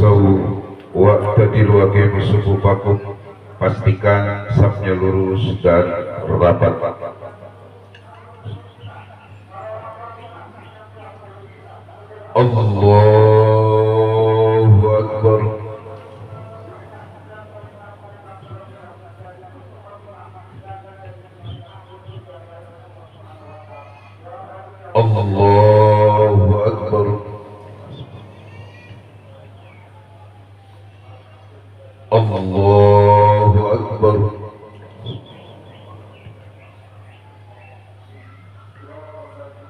tasawu wa'tadilu aqimu sufufakum, pastikan safnya lurus dan rapat. Allahu Akbar. Allahu Akbar. Allahu Akbar.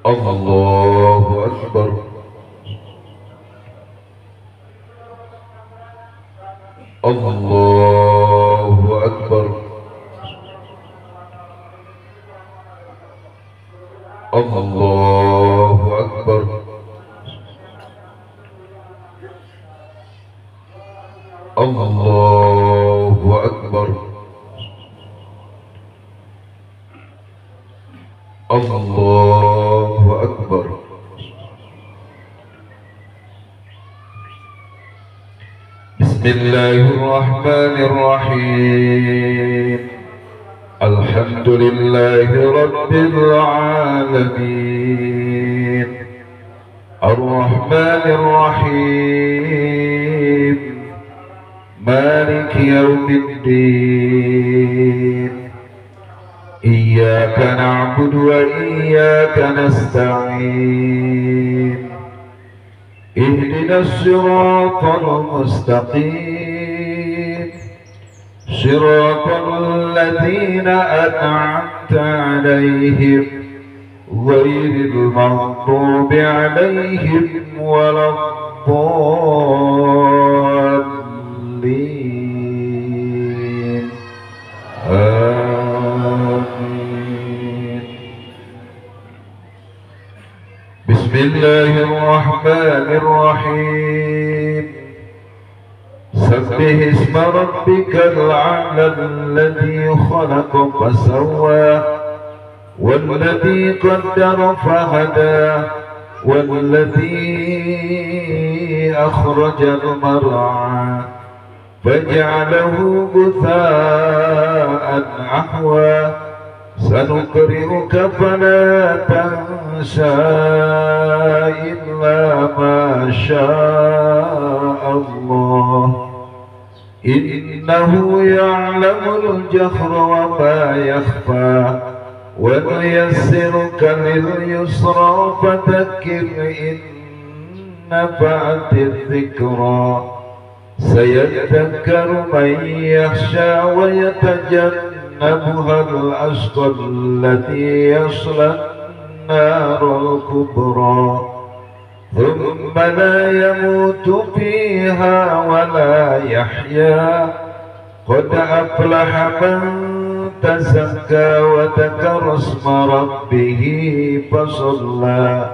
Allahu Akbar. Allahu Akbar. Allahu Akbar. Allahu Akbar. Allahu Akbar. Bismillahirrahmanirrahim. Alhamdulillahi Rabbil Alamin. Ar-Rahmanir Rahim. Maliki Yawmiddin. Iyyaka na'budu wa iyyaka nasta'in. Ihdinas siratal mustaqim. Siratal ladzina an'amta 'alaihim ghairil maghdubi 'alaihim waladdallin. Amin. Bismillahirrahmanirrahim. Sabbih isma rabbikal a'la alladhi khalaqa fasawwa walladhi qaddara fahada walladhi akhrajal mar'a faj'alahu ghutha'an ahwa sanuqri'uka fala tansa illa ma syaa Allah innahu ya'lamul jahra wa ma yakhfa wa nuyassiruka lil yusra fadhakkir in nafa'ati dhikra sayadhakkaru man yakhsha wa yatajannabuha al-ashqa alladhi yasla an-nara al-kubra thumma la yamutu fiha wa la yahya qad aflaha man tazakka wa dhakara isma rabbih fasalla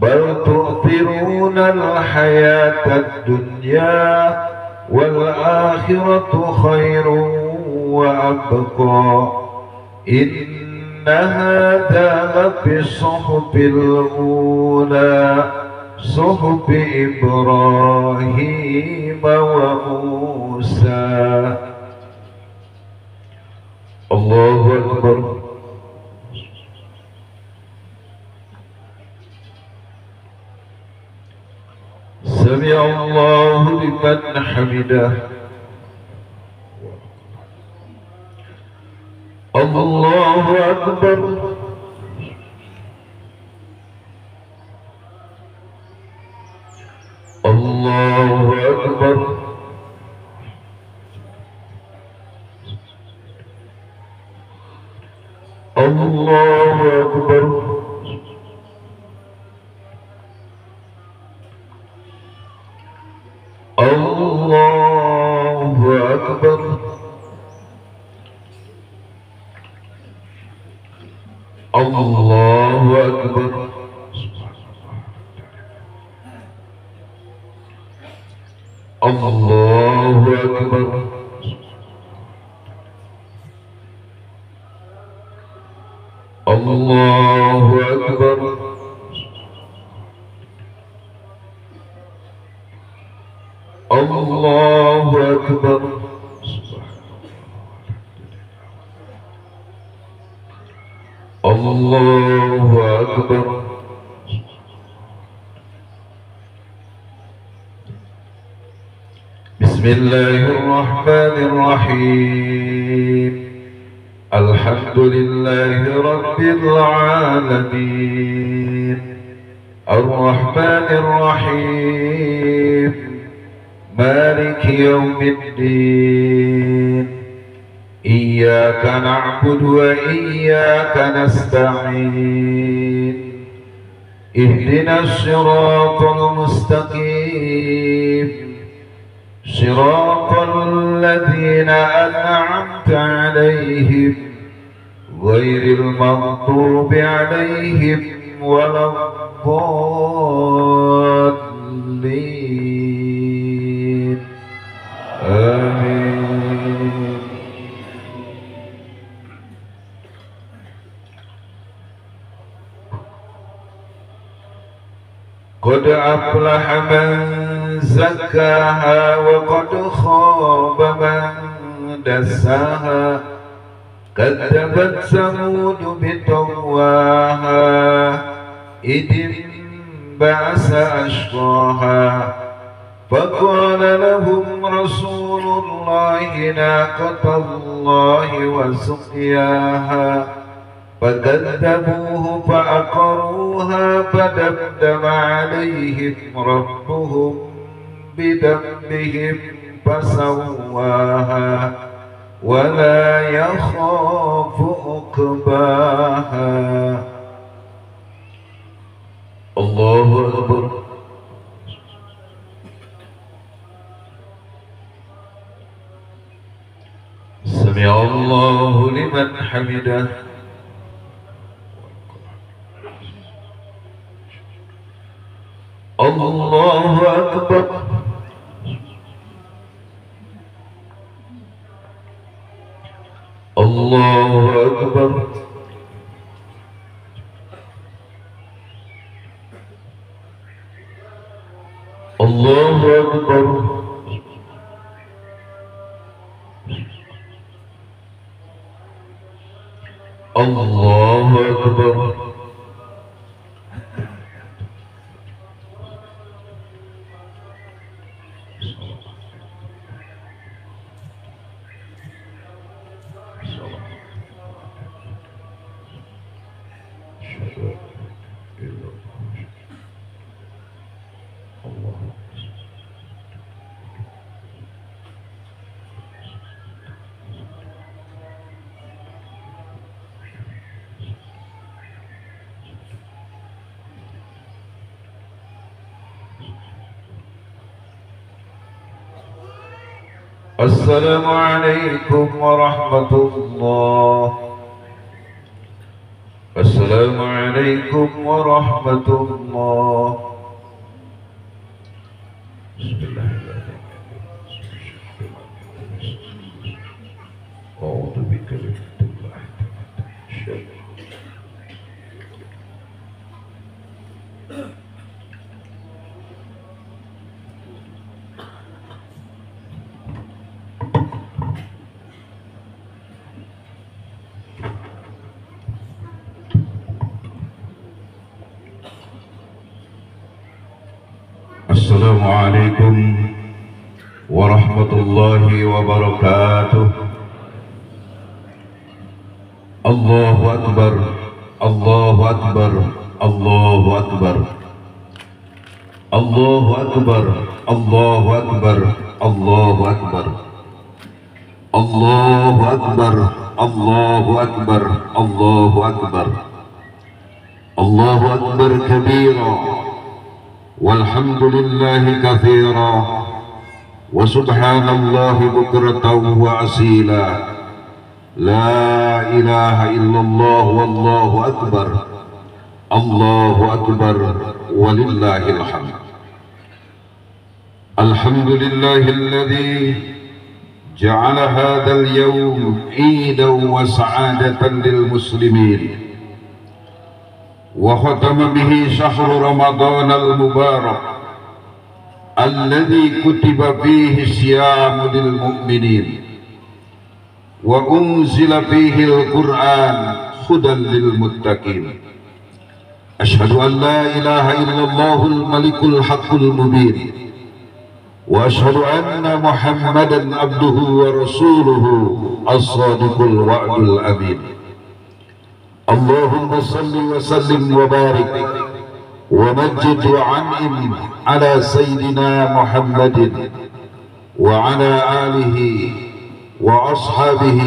bal tu'thiruna al-hayata ad-dunya wal akhiratu khairun wa abqa inna hadha lafi suhufil ula suhufi Ibrahim wa Musa. Allahu Akbar. Sami Allahu liman hamidah. Allahu Akbar. Allahu Akbar. Allahu Akbar. Allahu Akbar. Allahu Akbar. Allahu Akbar. Allahu Akbar. الله أكبر الله أكبر بسم الله الرحمن الرحيم الحمد لله رب العالمين الرحمن الرحيم مالك يوم الدين إياك نعبد وإياك نستعين اهدنا الصراط المستقيم صراط الذين أنعمت عليهم غير المغضوب عليهم ولا الضالين آمين. قد أفلح من زكاها وقد خاب من دساها كذبت ثمود بطغواها إذ انبعث أشقاها فقال لهم رسول الله ناقة الله وسقياها فكذبوه فعقروها فدمدم عليهم ربهم بذنبهم فسواها ولا يخاف عقباها. الله أكبر. سمع الله لمن حمده. الله أكبر. الله أكبر. الله أكبر. الله أكبر. السلام عليكم ورحمة الله. السلام عليكم ورحمة الله. بسم الله الرحمن الرحيم. أعوذ بكلمة الله الشر. السلام عليكم ورحمة الله وبركاته. الله أكبر. الله أكبر. الله أكبر. الله أكبر. الله أكبر. الله أكبر. الله أكبر. الله أكبر. الله أكبر. الله أكبر كبيرا والحمد لله كثيرا وسبحان الله بكرة وأصيلا لا إله إلا الله والله أكبر. الله أكبر ولله الحمد. الحمد لله الذي جعل هذا اليوم عيدا وسعادة للمسلمين وختم به شهر رمضان المبارك الذي كتب فيه الصيام للمؤمنين وأنزل فيه القرآن هدى للمتقين أشهد أن لا إله إلا الله الملك الحق المبين وأشهد أن محمدا عبده ورسوله الصادق الوعد الأمين اللهم صل وسلم وبارك ومجد وعنئم على سيدنا محمد وعلى آله وأصحابه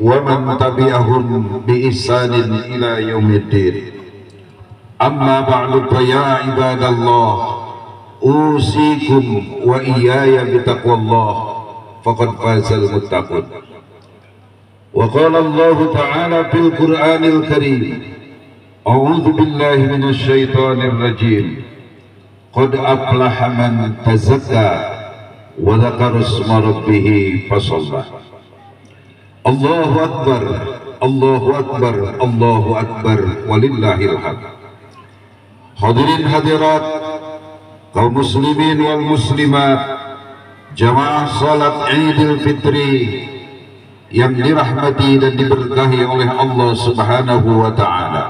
ومن تبعهم بإحسان إلى يوم الدين أما بعد فيا عباد الله أوصيكم وإياي بتقوى الله فقد فاز المتقون وقال الله تعالى في القرآن الكريم أعوذ بالله من الشيطان الرجيم قد أفلح من تزكى وذكر اسم ربه فصلى الله أكبر الله أكبر الله أكبر ولله الحمد. Hadirin hadirat kaum muslimin wal muslimat, jamaah salat Idul Fitri yang dirahmati dan diberkahi oleh Allah Subhanahu wa taala.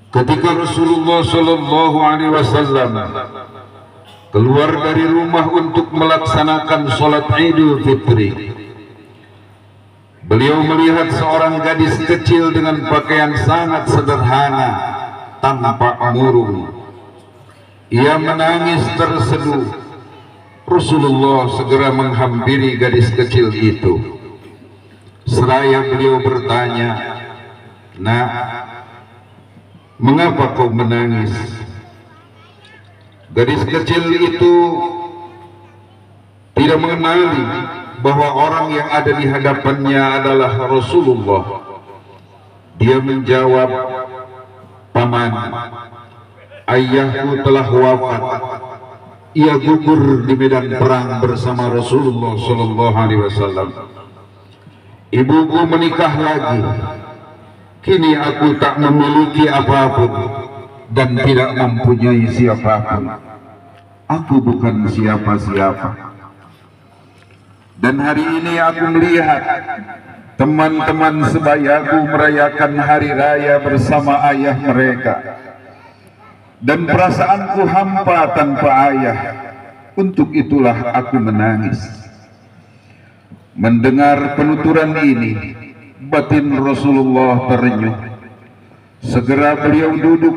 Ketika Rasulullah sallallahu alaihi wasallam keluar dari rumah untuk melaksanakan salat Idul Fitri, beliau melihat seorang gadis kecil dengan pakaian sangat sederhana tanpa murung. Ia menangis terseduh. Rasulullah segera menghampiri gadis kecil itu. Seraya beliau bertanya, "Nak, mengapa kau menangis?" Gadis kecil itu tidak mengenali bahwa orang yang ada di hadapannya adalah Rasulullah. Dia menjawab, "Paman, ayahku telah wafat. Ia gugur di medan perang bersama Rasulullah Sallallahu Alaihi Wasallam. Ibuku menikah lagi. Kini aku tak memiliki apapun dan tidak mempunyai siapapun. Aku bukan siapa-siapa. Dan hari ini aku melihat teman-teman sebayaku merayakan hari raya bersama ayah mereka. Dan perasaanku hampa tanpa ayah. Untuk itulah aku menangis." Mendengar penuturan ini, batin Rasulullah terenyuh. Segera beliau duduk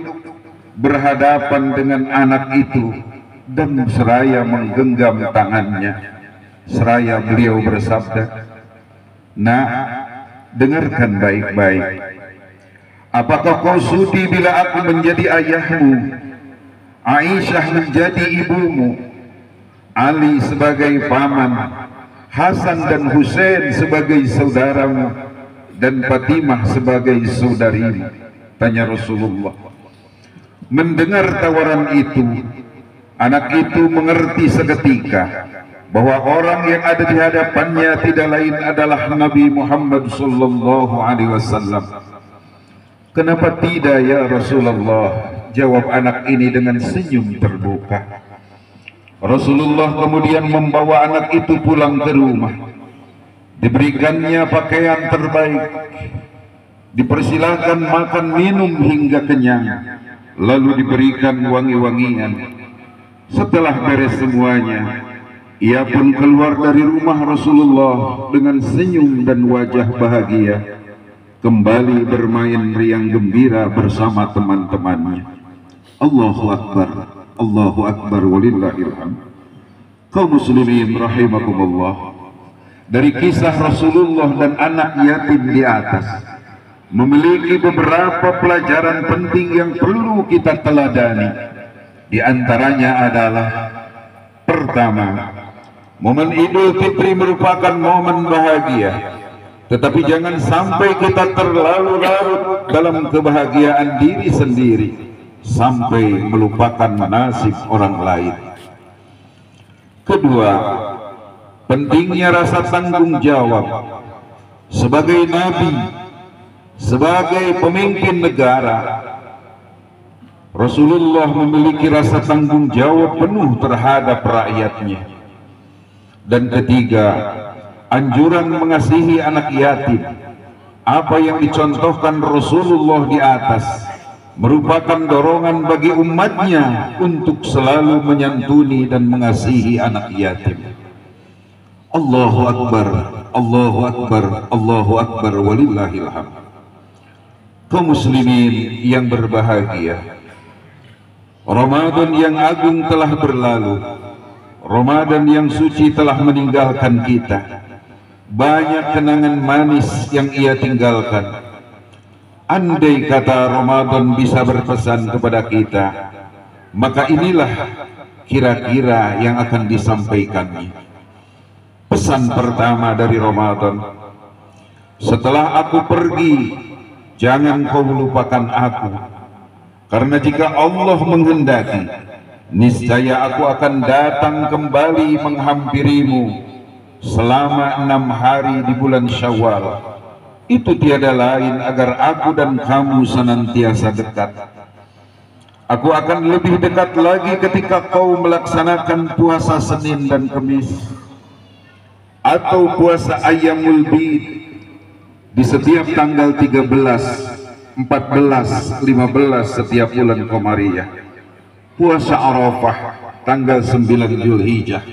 berhadapan dengan anak itu dan seraya menggenggam tangannya. Seraya beliau bersabda, "Nak, dengarkan baik-baik. Apakah kau sudi bila aku menjadi ayahmu, Aisyah menjadi ibumu, Ali sebagai paman, Hasan dan Husain sebagai saudaramu, dan Fatimah sebagai saudarimu?" Tanya Rasulullah. Mendengar tawaran itu, anak itu mengerti seketika bahwa orang yang ada di hadapannya tidak lain adalah Nabi Muhammad sallallahu alaihi wasallam. "Kenapa tidak ya Rasulullah?" jawab anak ini dengan senyum terbuka. Rasulullah kemudian membawa anak itu pulang ke rumah. Diberikannya pakaian terbaik, dipersilahkan makan minum hingga kenyang, lalu diberikan wangi-wangian. Setelah beres semuanya, ia pun keluar dari rumah Rasulullah dengan senyum dan wajah bahagia, kembali bermain riang gembira bersama teman-temannya. Allahu Akbar, Allahu Akbar walillahil hamd. Kaum muslimin rahimakumullah, dari kisah Rasulullah dan anak yatim di atas memiliki beberapa pelajaran penting yang perlu kita teladani. Di antaranya adalah, pertama, momen Idul Fitri merupakan momen bahagia, tetapi jangan sampai kita terlalu larut dalam kebahagiaan diri sendiri sampai melupakan nasib orang lain. Kedua, pentingnya rasa tanggung jawab sebagai nabi, sebagai pemimpin negara. Rasulullah memiliki rasa tanggung jawab penuh terhadap rakyatnya. Dan ketiga, anjuran mengasihi anak yatim, apa yang dicontohkan Rasulullah di atas, merupakan dorongan bagi umatnya untuk selalu menyantuni dan mengasihi anak yatim. Allahu Akbar, Allahu Akbar, Allahu Akbar, walillahil hamd. Kaum muslimin yang berbahagia, Ramadan yang agung telah berlalu. Ramadan yang suci telah meninggalkan kita. Banyak kenangan manis yang ia tinggalkan. Andai kata Ramadan bisa berpesan kepada kita, maka inilah kira-kira yang akan disampaikannya. Pesan pertama dari Ramadan: setelah aku pergi, jangan kau lupakan aku. Karena jika Allah menghendaki, niscaya aku akan datang kembali menghampirimu selama 6 hari di bulan Syawal. Itu tiada lain agar aku dan kamu senantiasa dekat. Aku akan lebih dekat lagi ketika kau melaksanakan puasa Senin dan Kamis, atau puasa Ayyamul Bid di setiap tanggal 13, 14, 15 setiap bulan Qamariyah, puasa Arafah tanggal 9 Zulhijjah,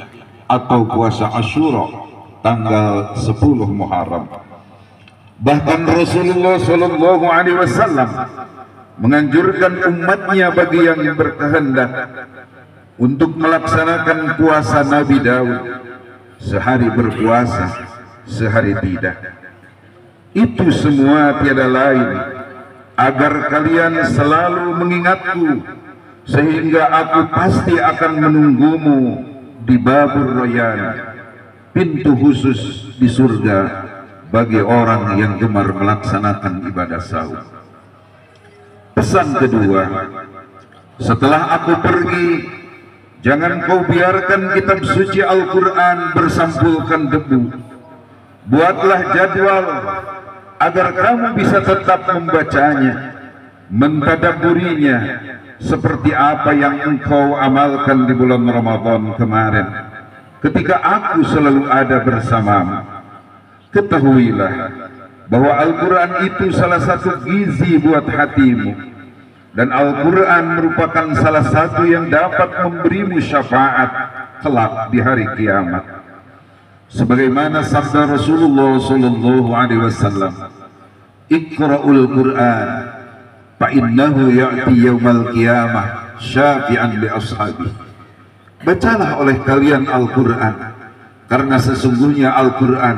atau puasa Asyura tanggal 10 Muharram. Bahkan Rasulullah Shallallahu Alaihi Wasallam menganjurkan umatnya bagi yang berkehendak untuk melaksanakan puasa Nabi Daud, sehari berpuasa, sehari tidak. Itu semua tiada lain agar kalian selalu mengingatku, sehingga aku pasti akan menunggumu di Babur Rayyan, pintu khusus di surga bagi orang yang gemar melaksanakan ibadah sahur. Pesan kedua: setelah aku pergi, jangan kau biarkan kitab suci Al-Quran bersampulkan debu. Buatlah jadwal agar kamu bisa tetap membacanya, mentadabburinya, seperti apa yang engkau amalkan di bulan Ramadan kemarin ketika aku selalu ada bersamamu. Ketahuilah bahwa Al-Quran itu salah satu gizi buat hatimu, dan Al-Quran merupakan salah satu yang dapat memberimu syafaat kelak di hari kiamat. Sebagaimana sabda Rasulullah Sallallahu Alaihi Wasallam, "Iqra'ul Quran, fa innahu ya'ti yaumal qiyamah syafi'an li ashabi." Bacalah oleh kalian Al-Quran, karena sesungguhnya Al-Quran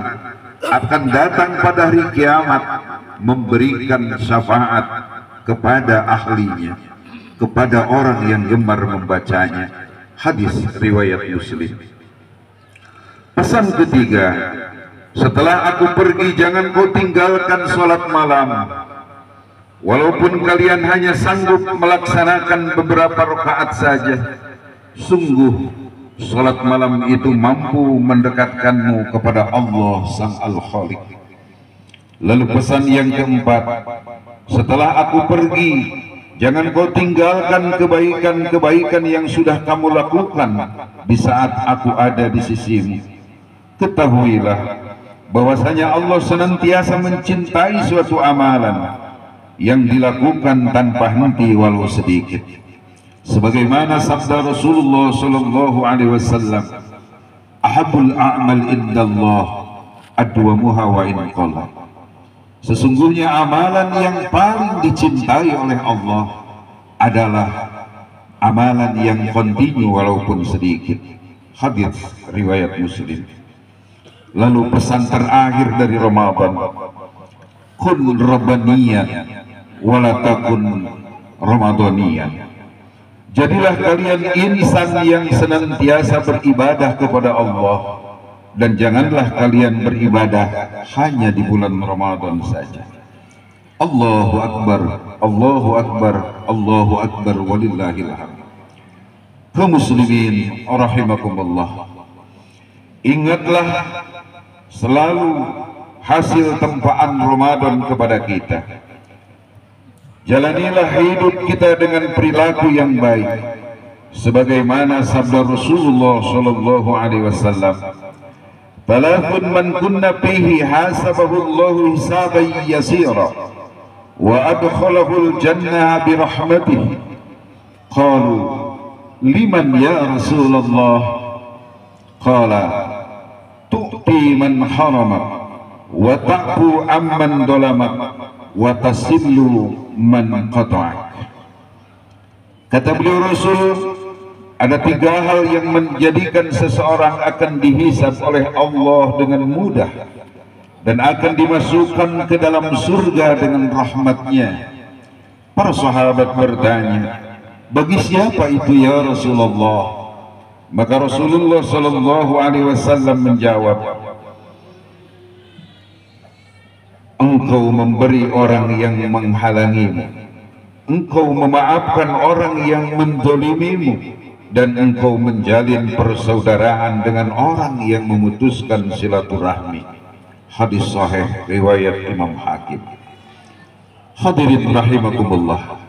akan datang pada hari kiamat memberikan syafaat kepada ahlinya, kepada orang yang gemar membacanya. Hadis riwayat Muslim. Pesan ketiga: setelah aku pergi, jangan kau tinggalkan sholat malam. Walaupun kalian hanya sanggup melaksanakan beberapa rakaat saja, sungguh sholat malam itu mampu mendekatkanmu kepada Allah Sang Al-Khaliq. Lalu pesan yang keempat: setelah aku pergi, jangan kau tinggalkan kebaikan-kebaikan yang sudah kamu lakukan di saat aku ada di sisimu. Ketahuilah bahwasanya Allah senantiasa mencintai suatu amalan yang dilakukan tanpa henti walau sedikit. Sebagaimana sabda Rasulullah Sallallahu Alaihi Wasallam, "Ahabul a'mal indallah adwamuha wa in qalla." Sesungguhnya amalan yang paling dicintai oleh Allah adalah amalan yang kontinu walaupun sedikit. Hadis riwayat Muslim. Lalu pesan terakhir dari Ramadan: kun rabbaniyan wala takun ramadaniyan. Jadilah kalian insan yang senantiasa beribadah kepada Allah, dan janganlah kalian beribadah hanya di bulan Ramadan saja. Allahu Akbar, Allahu Akbar, Allahu Akbar, walillahil hamd. Kaum muslimin rahimakumullah, ingatlah selalu hasil tempaan Ramadan kepada kita. Jalanilah hidup kita dengan perilaku yang baik, sebagaimana sabda Rasulullah sallallahu alaihi wasallam, "Thalathun man kunna fihi hasabahu Allahu hisaban yasira wa adkhalahu al-jannah bi rahmatihi." Qalu, "Liman ya Rasulullah?" Qala, "Tu'ti man haramak wa ta'fu amman dolamak wa tasillu man qata'ak." Kata beliau Rasul, ada 3 hal yang menjadikan seseorang akan dihisab oleh Allah dengan mudah dan akan dimasukkan ke dalam surga dengan rahmatnya. Para sahabat bertanya, "Bagi siapa itu ya Rasulullah?" Maka Rasulullah sallallahu alaihi wasallam menjawab, "Engkau memberi orang yang menghalangimu, engkau memaafkan orang yang menzalimimu, dan engkau menjalin persaudaraan dengan orang yang memutuskan silaturahmi." Hadis sahih riwayat Imam Hakim. Hadirin rahimakumullah,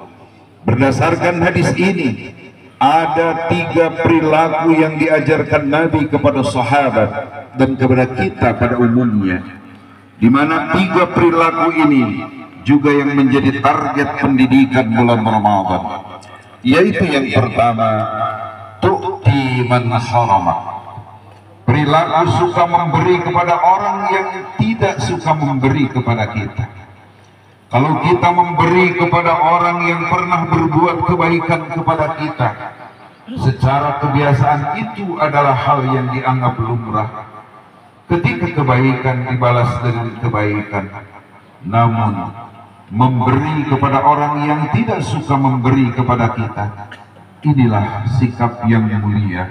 berdasarkan hadis ini ada 3 perilaku yang diajarkan Nabi kepada sahabat dan kepada kita pada umumnya, di mana 3 perilaku ini juga yang menjadi target pendidikan bulan Ramadan, yaitu yang pertama, tu'ti man haramak. Perilaku suka memberi kepada orang yang tidak suka memberi kepada kita. Kalau kita memberi kepada orang yang pernah berbuat kebaikan kepada kita, secara kebiasaan itu adalah hal yang dianggap lumrah. Ketika kebaikan dibalas dengan kebaikan, namun memberi kepada orang yang tidak suka memberi kepada kita, inilah sikap yang mulia.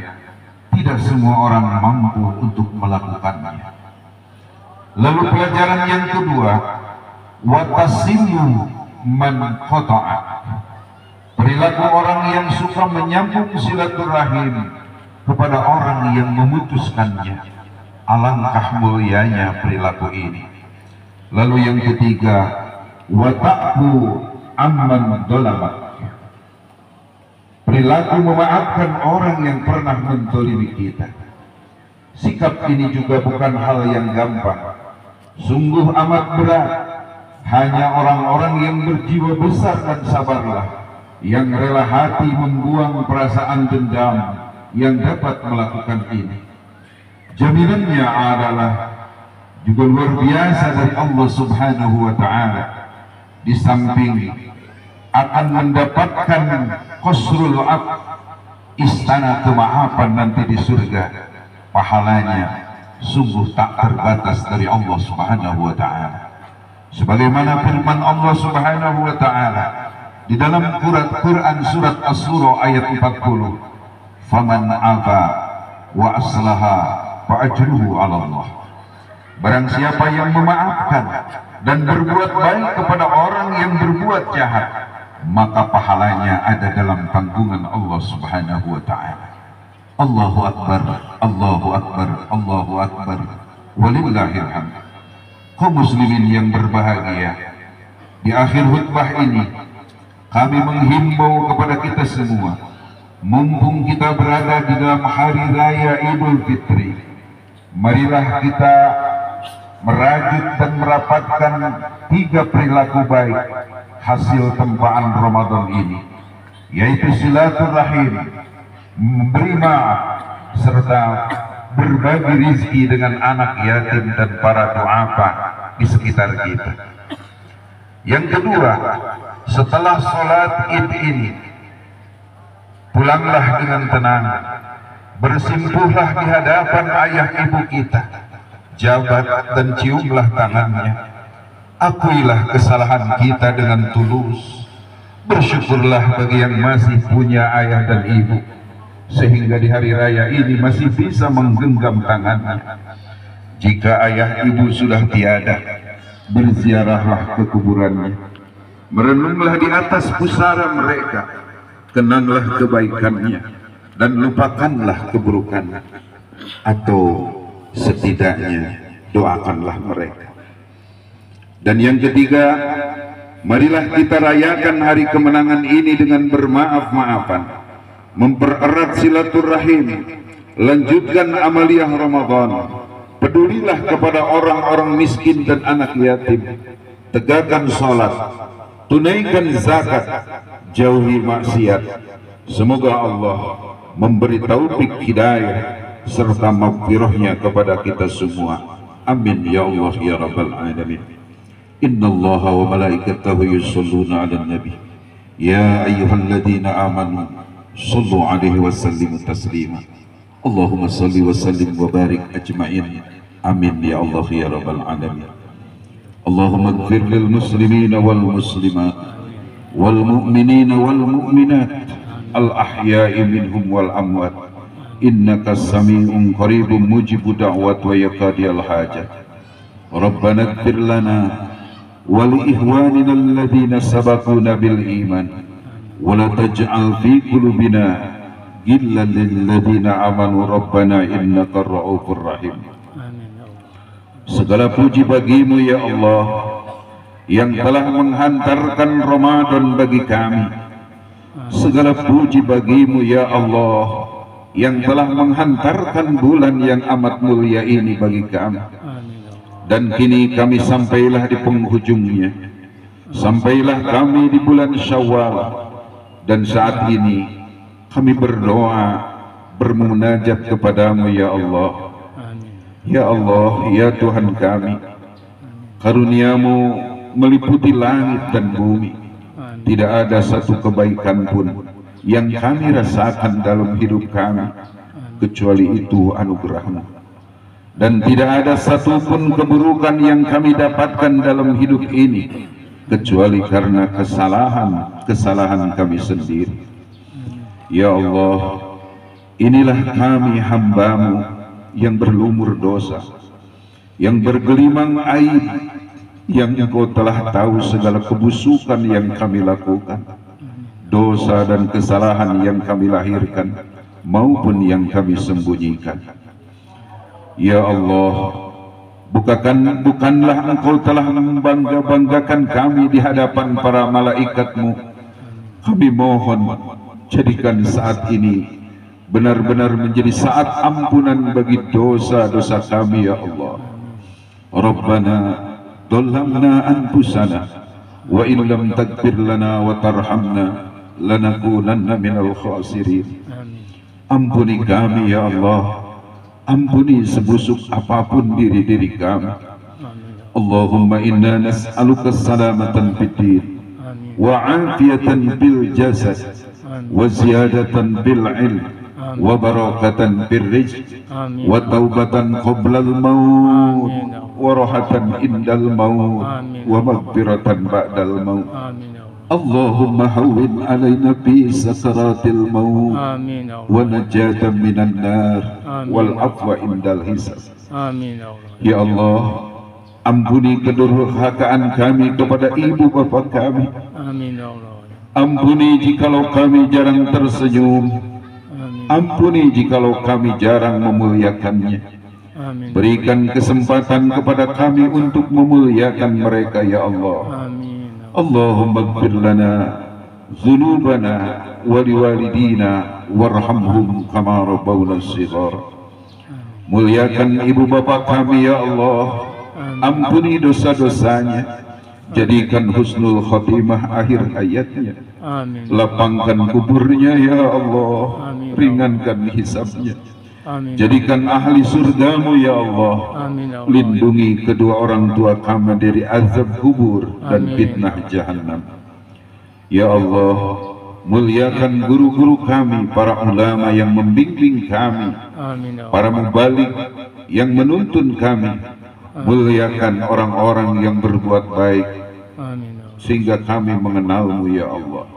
Tidak semua orang mampu untuk melakukannya. Lalu pelajaran yang kedua, watasilu man qata'a. Perilaku orang yang suka menyambung silaturahim kepada orang yang memutuskannya. Alangkah mulianya perilaku ini. Lalu yang ketiga, wata'fu amman dolamak. Perilaku memaafkan orang yang pernah menzalimi kita. Sikap ini juga bukan hal yang gampang, sungguh amat berat. Hanya orang-orang yang berjiwa besar dan sabarlah yang rela hati membuang perasaan dendam yang dapat melakukan ini. Jaminannya adalah juga luar biasa dari Allah Subhanahu wa ta'ala. Di samping akan mendapatkan qasrul ab, istana kemaafan nanti di surga, pahalanya sungguh tak terbatas dari Allah Subhanahu wa ta'ala. Sebagaimana firman Allah Subhanahu wa ta'ala di dalam Quran surat As-Surah ayat 40, "Faman afa wa aslaha fa ajruhu 'ala Allah." Barang siapa yang memaafkan dan berbuat baik kepada orang yang berbuat jahat, maka pahalanya ada dalam tanggungan Allah Subhanahu wa ta'ala. Allahu akbar, Allahu akbar, Allahu akbar, walillahil hamd. Kaum muslimin yang berbahagia, di akhir khutbah ini kami menghimbau kepada kita semua, mumpung kita berada di dalam hari raya Idul Fitri, marilah kita merajut dan merapatkan 3 perilaku baik hasil tempaan Ramadan ini, yaitu silaturahim, memberi maaf, serta berbagi rizki dengan anak yatim dan para duafa di sekitar kita. Yang kedua, setelah sholat Id ini, pulanglah dengan tenang, bersimpuhlah di hadapan ayah ibu kita, jabat dan ciumlah tangannya, akuilah kesalahan kita dengan tulus, bersyukurlah bagi yang masih punya ayah dan ibu, sehingga di hari raya ini masih bisa menggenggam tangannya. Jika ayah ibu sudah tiada, berziarahlah ke kuburannya, merenunglah di atas pusara mereka, kenanglah kebaikannya dan lupakanlah keburukannya, atau setidaknya doakanlah mereka. Dan yang ketiga, Marilah kita rayakan hari kemenangan ini dengan bermaaf-maafan, mempererat silaturahim, lanjutkan amaliyah Ramadan, pedulilah kepada orang-orang miskin dan anak yatim, tegakkan salat, tunaikan zakat, jauhi maksiat. Semoga Allah memberi taufik hidayah serta maghfirahnya kepada kita semua. Amin ya Allah ya Rabbal Alamin. Inna Allah wa malaikatahu yusalluna ala nabi ya ayyuhalladzina amanu sallu alaihi wa sallimu taslima. Allahumma salli wa sallim wa barik ajma'in. Amin ya Allah ya Rabbal Alamin. Allahumma ighfir lil muslimina wal muslimat wal mu'minina wal mu'minat al ahya'i minhum wal amwat innaka sami'un qaribun mujibu da'wat wa yaqadiyal hajat. Rabbana ighfir lana wa li ihwanina alladhina sabaquna bil iman wa la taj'al fi qulubina ghillan lil ladzina amanu rabbana innaka ra'ufur rahim. Segala puji bagimu ya Allah yang telah menghantarkan Ramadan bagi kami. Segala puji bagimu ya Allah yang telah menghantarkan bulan yang amat mulia ini bagi kami. Dan kini kami sampailah di penghujungnya, sampailah kami di bulan Syawal, dan saat ini kami berdoa, bermunajat kepadamu ya Allah. Ya Allah, ya Tuhan kami, karuniamu meliputi langit dan bumi. Tidak ada satu kebaikan pun yang kami rasakan dalam hidup kami kecuali itu anugerahmu. Dan tidak ada satupun keburukan yang kami dapatkan dalam hidup ini kecuali karena kesalahan kami sendiri. Ya Allah, inilah kami hambamu yang berlumur dosa, yang bergelimang aib, yang Engkau telah tahu segala kebusukan yang kami lakukan, dosa dan kesalahan yang kami lahirkan maupun yang kami sembunyikan. Ya Allah, bukanlah Engkau telah membangga-banggakan kami di hadapan para malaikatmu. Kami mohon, jadikan saat ini benar-benar menjadi saat ampunan bagi dosa-dosa kami ya Allah. Rabbana dhallamna anfusana wa in lam taghfir lana wa tarhamna lanakunanna minal khasirin. Ampuni kami ya Allah, ampuni sebusuk apapun diri kami. Allahumma inna nas'aluka salamatan fid din wa afiyatan bil jasad wa ziyadatan bil ilm wa barakatan fil rizq wa taubatan qabla al maut wa rahatan indal maut wa maghfiratan ba'dal maut. Allahumma hawwin alaina fi sakaratil maut wa najatan minan nar wal afwa indal hisab. Ya Allah, ampuni kedurhakaan kami kepada ibu bapa kami. Ampuni jikalau kami jarang tersenyum. Ampuni jikalau kami jarang memuliakannya. Berikan kesempatan kepada kami untuk memuliakan mereka ya Allah. Allahumma ighfir lana dzunubana wa liwalidina warhamhum kama rabbawna shighar. Muliakan ibu bapa kami ya Allah, ampuni dosa-dosanya, jadikan husnul khotimah akhir hayatnya, lapangkan kuburnya ya Allah, ringankan hisabnya, jadikan ahli surgamu ya Allah. Lindungi kedua orang tua kami dari azab kubur dan fitnah jahannam ya Allah. Muliakan guru-guru kami, para ulama yang membimbing kami, para mubalik yang menuntun kami. Muliakan orang-orang yang berbuat baik sehingga kami mengenalmu ya Allah.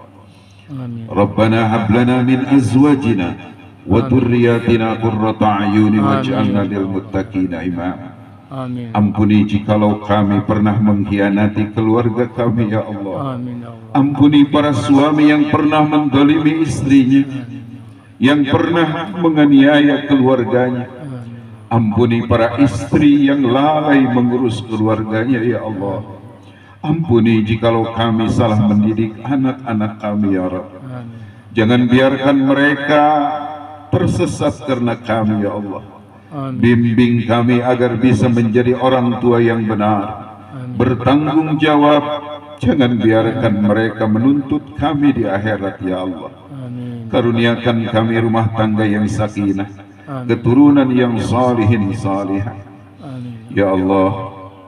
Rabbana hablana min azwajina wa dzurriyyatina qurrata a'yuni waj'alna lil muttaqina imama. Ampuni jikalau kami pernah mengkhianati keluarga kami ya Allah. Ampuni para suami yang pernah mendolimi istrinya, yang pernah menganiaya keluarganya. Ampuni para istri yang lalai mengurus keluarganya ya Allah. Ampuni jikalau kami salah mendidik anak-anak kami ya Rabb. Amin. Jangan biarkan mereka tersesat karena kami ya Allah. Amin. Bimbing kami agar bisa menjadi orang tua yang benar, bertanggung jawab. Jangan biarkan mereka menuntut kami di akhirat ya Allah. Amin. Karuniakan kami rumah tangga yang sakinah, Amin. keturunan yang salihin salihah. Amin. Ya Allah,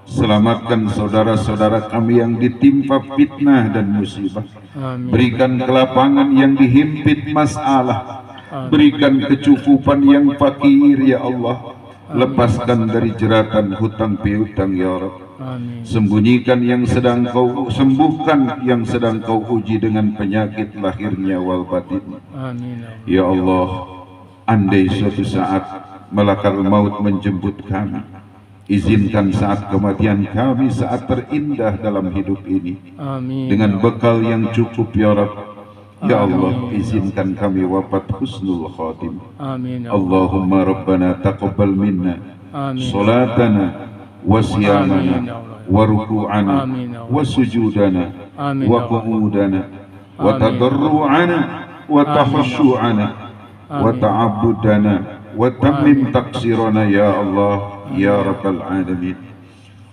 selamatkan saudara-saudara kami yang ditimpa fitnah dan musibah. Amin. Berikan kelapangan yang dihimpit masalah. Berikan kecukupan yang fakir ya Allah. Lepaskan dari jeratan hutang piutang ya Rabb. Amin. Sembunyikan yang sedang kau sembuhkan, yang sedang kau uji dengan penyakit lahirnya wal batin. Amin. Ya Allah, andai suatu saat malakal maut menjemput kami, izinkan saat kematian kami saat terindah dalam hidup ini. Amin. Dengan bekal yang cukup ya Rabb. Ya Allah, izinkan kami wafat husnul khatim. Amin. Allahumma Rabbana taqabbal minna Amin. salatana wa siyamana wa ruku'ana wa sujudana wa qu'udana wa tadarru'ana wa tahashu'ana wa ta'abbudana wa tammim taqsirana ya Allah ya Rabbal alamin.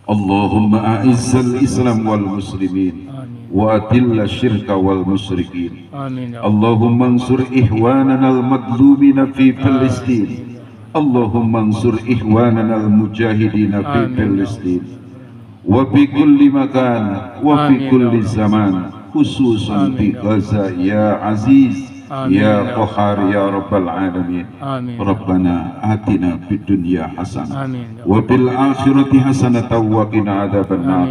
Allahumma a'izzal Islam wal muslimin wa adilla syirka wal musyrikin. Allahumma ansur ihwanana al madlumina fi Palestin. Allahumma ansur ihwanana al mujahidina fi Palestin wa fi kulli makan wa fi kulli zaman, khususan fi Gaza ya Aziz ya Qahar ya Rabbal alamin. Rabbana atina fid dunya hasanah wa fil akhirati hasanatan wa qina adzaban nar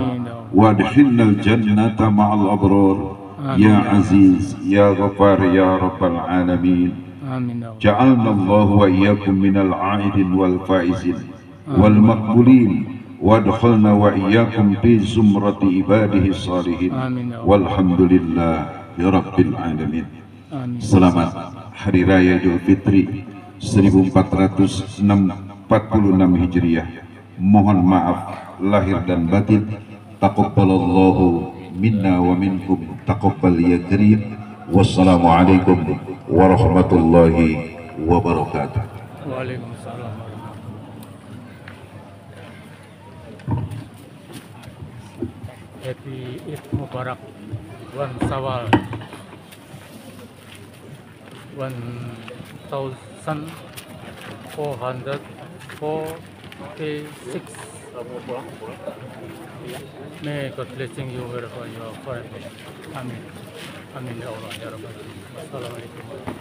wa adkhilnal jannata ma'al abrar ya Aziz ya Ghafar ya Rabbal alamin. Ja'alna Allah wa iyyakum minal a'idin wal faizin wal maqbulin wa adkhalna wa iyyakum fi zumrati ibadihi salihin walhamdulillahi rabbil alamin. Selamat Hari Raya Idul Fitri 1446 Hijriah. Mohon maaf lahir dan batin. Taqabbalallahu minna wa minkum taqabbal ya karim. Wassalamualaikum warahmatullahi wabarakatuh. Waalaikumsalam. Happy Eid Mubarak 1 Shawwal 1446. May God blessing you wherever you are forever. Amin. Amin ya Allah ya Rabbal alamin. Assalamualaikum.